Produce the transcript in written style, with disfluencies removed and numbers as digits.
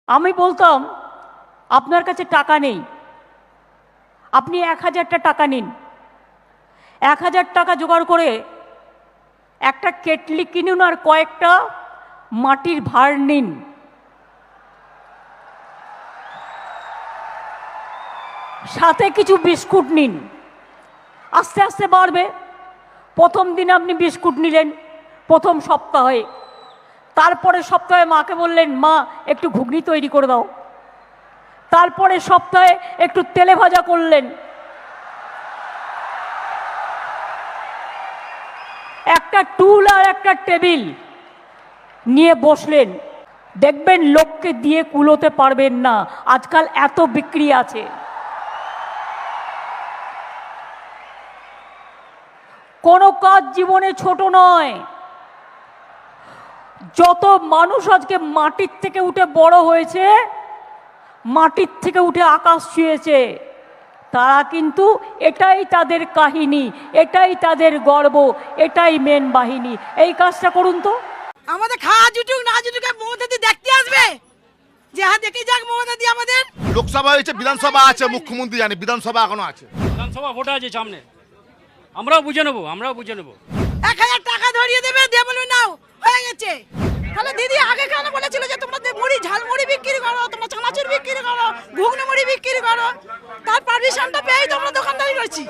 আমি বলতাম আপনার কাছে টাকা নেই, আপনি 1000টা টাকা নিন, 1000 টাকা জোগাড় করে একটা কেটলি কিনুন আর কয়েকটা মাটির ভাঁড় নিন। সাথে কিছু বিস্কুট নিন, আস্তে আস্তে বাড়বে। প্রথম দিন আপনি বিস্কুট নিলেন প্রথম সপ্তাহে, তারপরে সপ্তাহে মাকে বললেন মা একটু ঘুগনি তৈরি করে দাও, তারপরে সপ্তাহে একটু তেলে ভাজা করলেন, একটা টুল আর একটা টেবিল নিয়ে বসলেন। দেখবেন লোককে দিয়ে কুলোতে পারবেন না, আজকাল এত বিক্রি আছে। কোনো কাজ জীবনে ছোট নয়। যত মানুষ আজকে মাটির থেকে উঠে বড় হয়েছে, মাটির থেকে উঠে আকাশ ছুঁয়েছে, তারা কিন্তু এটাই তাদের কাহিনী, এটাই তাদের গর্ব, এটাই মেন বাহিনী। এই কাজটা করুন তো। আমাদের খাওয়া জুটুক না জুটুক মমতা দি দেখতে আসবে, যে হ্যাঁ দেখে যাক মমতা দি। আমাদের লোকসভা হয়েছে, বিধানসভা আছে, মুখ্যমন্ত্রী জানে, বিধানসভা এখনো আছে, বিধানসভা ভোট আছে সামনে, আমরাও বুঝে নেবো। 1000 টাকা ধরিয়ে দেবে, দিয়ে বলবে নাও হয়ে গেছে। তাহলে দিদি আগে কেন বলেছিল যে তোমরা মুড়ি ঝালমুড়ি বিক্রি করো, তোমরা চানাচুর বিক্রি করো, ঘুগনি মুড়ি বিক্রি করো? তার পারমিশনটা পেয়েই তোমরা দোকানদারি করছি।